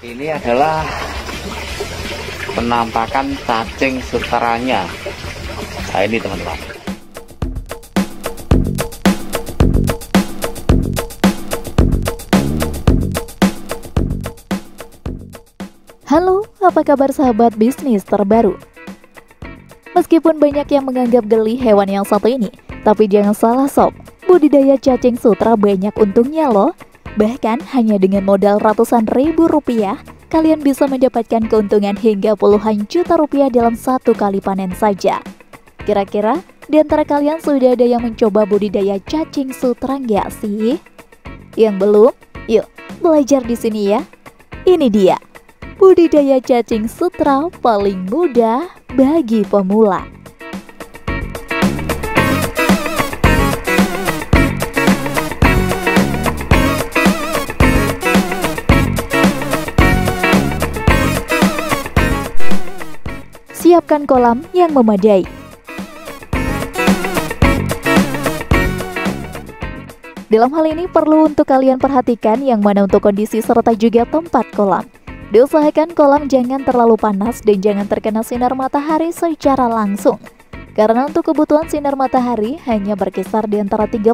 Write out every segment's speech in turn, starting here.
Ini adalah penampakan cacing sutranya. Nah ini teman-teman. Halo, apa kabar sahabat bisnis terbaru? Meskipun banyak yang menganggap geli hewan yang satu ini, tapi jangan salah sob, budidaya cacing sutra banyak untungnya loh. Bahkan hanya dengan modal ratusan ribu rupiah, kalian bisa mendapatkan keuntungan hingga puluhan juta rupiah dalam satu kali panen saja. Kira-kira di antara kalian sudah ada yang mencoba budidaya cacing sutra nggak sih? Yang belum? Yuk, belajar di sini ya. Ini dia, budidaya cacing sutra paling mudah bagi pemula. Siapkan kolam yang memadai. Dalam hal ini perlu untuk kalian perhatikan yang mana untuk kondisi serta juga tempat kolam. Diusahakan kolam jangan terlalu panas dan jangan terkena sinar matahari secara langsung. Karena untuk kebutuhan sinar matahari hanya berkisar di antara 30%.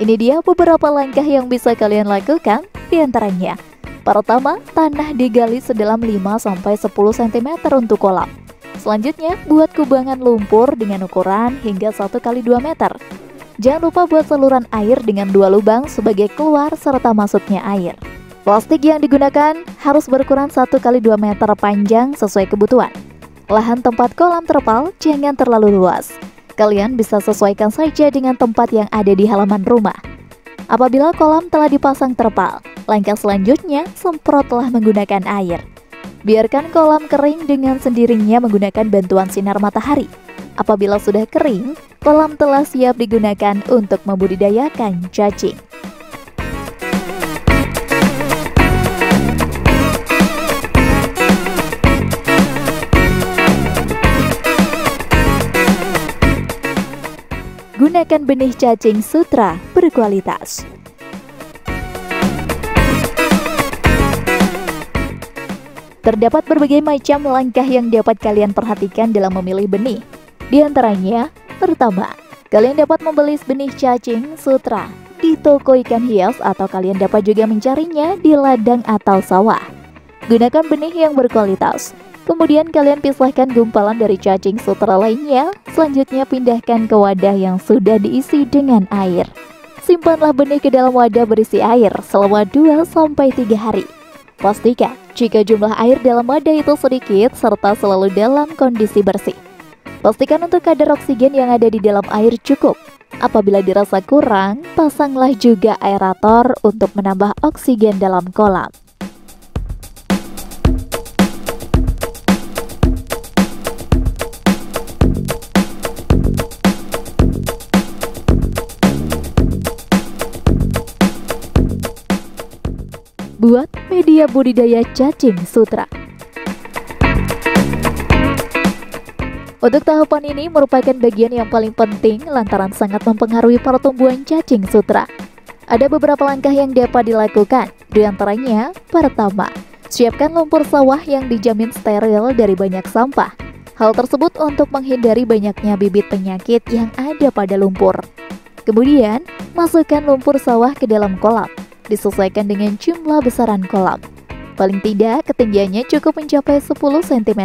Ini dia beberapa langkah yang bisa kalian lakukan, di antaranya. Pertama, tanah digali sedalam 5-10 cm untuk kolam. Selanjutnya, buat kubangan lumpur dengan ukuran hingga 1x2 meter. Jangan lupa buat saluran air dengan 2 lubang sebagai keluar serta masuknya air. Plastik yang digunakan harus berukuran 1x2 meter panjang sesuai kebutuhan. Lahan tempat kolam terpal jangan terlalu luas. Kalian bisa sesuaikan saja dengan tempat yang ada di halaman rumah. Apabila kolam telah dipasang terpal, langkah selanjutnya semprotlah menggunakan air. Biarkan kolam kering dengan sendirinya menggunakan bantuan sinar matahari. Apabila sudah kering, kolam telah siap digunakan untuk membudidayakan cacing. Gunakan benih cacing sutra berkualitas. Terdapat berbagai macam langkah yang dapat kalian perhatikan dalam memilih benih. Di antaranya, pertama, kalian dapat membeli benih cacing sutra di toko ikan hias atau kalian dapat juga mencarinya di ladang atau sawah. Gunakan benih yang berkualitas. Kemudian kalian pisahkan gumpalan dari cacing sutra lainnya. Selanjutnya pindahkan ke wadah yang sudah diisi dengan air. Simpanlah benih ke dalam wadah berisi air selama 2-3 hari. Pastikan jika jumlah air dalam wadah itu sedikit serta selalu dalam kondisi bersih. Pastikan untuk kadar oksigen yang ada di dalam air cukup. Apabila dirasa kurang, pasanglah juga aerator untuk menambah oksigen dalam kolam. Buat media budidaya cacing sutra. Untuk tahapan ini merupakan bagian yang paling penting lantaran sangat mempengaruhi pertumbuhan cacing sutra. Ada beberapa langkah yang dapat dilakukan. Di antaranya, pertama, siapkan lumpur sawah yang dijamin steril dari banyak sampah. Hal tersebut untuk menghindari banyaknya bibit penyakit yang ada pada lumpur. Kemudian, masukkan lumpur sawah ke dalam kolam. Disesuaikan dengan jumlah besaran kolam. Paling tidak ketinggiannya cukup mencapai 10 cm.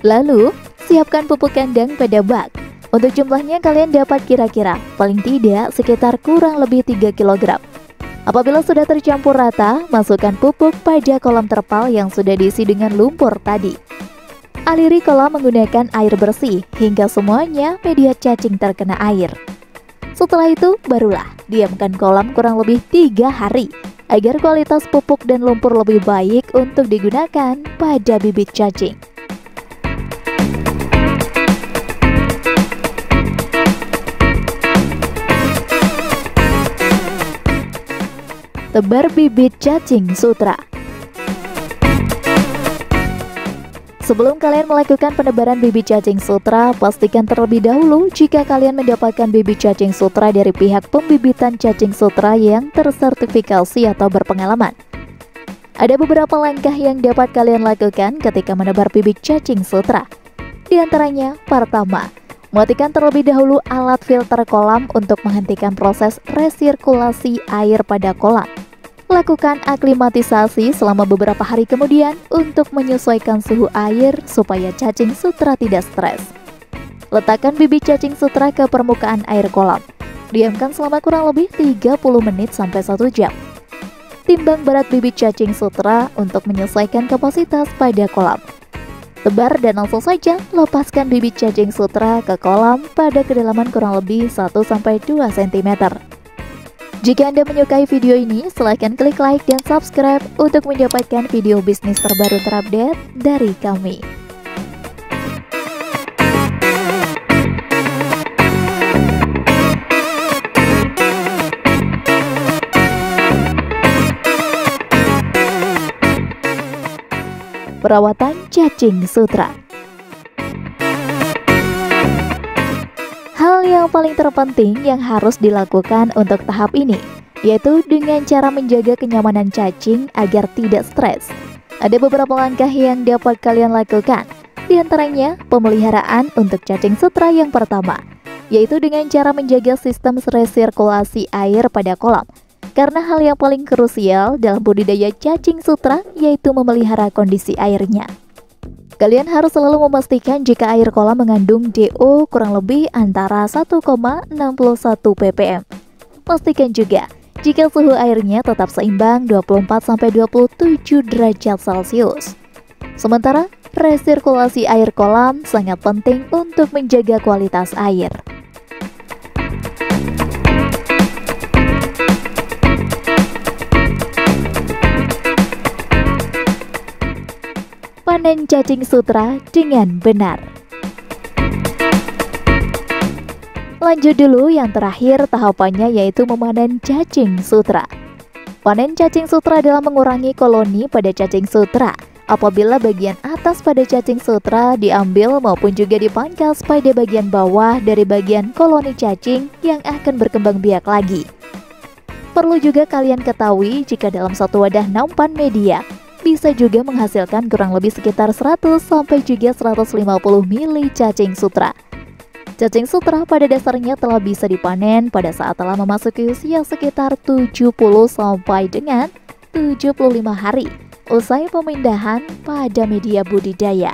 Lalu, siapkan pupuk kandang pada bak. Untuk jumlahnya kalian dapat kira-kira paling tidak sekitar kurang lebih 3 kg. Apabila sudah tercampur rata, masukkan pupuk pada kolam terpal yang sudah diisi dengan lumpur tadi. Aliri kolam menggunakan air bersih hingga semuanya media cacing terkena air. Setelah itu, barulah diamkan kolam kurang lebih 3 hari agar kualitas pupuk dan lumpur lebih baik untuk digunakan pada bibit cacing. Tebar bibit cacing sutra. Sebelum kalian melakukan penebaran bibit cacing sutra, pastikan terlebih dahulu jika kalian mendapatkan bibit cacing sutra dari pihak pembibitan cacing sutra yang tersertifikasi atau berpengalaman. Ada beberapa langkah yang dapat kalian lakukan ketika menebar bibit cacing sutra. Di antaranya, pertama, matikan terlebih dahulu alat filter kolam untuk menghentikan proses resirkulasi air pada kolam. Lakukan aklimatisasi selama beberapa hari kemudian untuk menyesuaikan suhu air supaya cacing sutra tidak stres. Letakkan bibit cacing sutra ke permukaan air kolam. Diamkan selama kurang lebih 30 menit sampai 1 jam. Timbang berat bibit cacing sutra untuk menyesuaikan kapasitas pada kolam. Tebar dan langsung saja lepaskan bibit cacing sutra ke kolam pada kedalaman kurang lebih 1-2 cm. Jika Anda menyukai video ini, silahkan klik like dan subscribe untuk mendapatkan video bisnis terbaru terupdate dari kami. Perawatan cacing sutra. Hal yang paling terpenting yang harus dilakukan untuk tahap ini, yaitu dengan cara menjaga kenyamanan cacing agar tidak stres. Ada beberapa langkah yang dapat kalian lakukan, di antaranya pemeliharaan untuk cacing sutra yang pertama, yaitu dengan cara menjaga sistem resirkulasi air pada kolam. Karena hal yang paling krusial dalam budidaya cacing sutra yaitu memelihara kondisi airnya. Kalian harus selalu memastikan jika air kolam mengandung DO kurang lebih antara 1,61 ppm. Pastikan juga jika suhu airnya tetap seimbang 24-27 derajat Celcius. Sementara, resirkulasi air kolam sangat penting untuk menjaga kualitas air. Panen cacing sutra dengan benar. Lanjut dulu yang terakhir tahapannya yaitu memanen cacing sutra. Panen cacing sutra adalah mengurangi koloni pada cacing sutra. Apabila bagian atas pada cacing sutra diambil maupun juga dipangkas pada bagian bawah dari bagian koloni cacing yang akan berkembang biak lagi. Perlu juga kalian ketahui jika dalam satu wadah nampan media bisa juga menghasilkan kurang lebih sekitar 100 sampai juga 150 mili cacing sutra. Cacing sutra pada dasarnya telah bisa dipanen pada saat telah memasuki usia sekitar 70 sampai dengan 75 hari usai pemindahan pada media budidaya.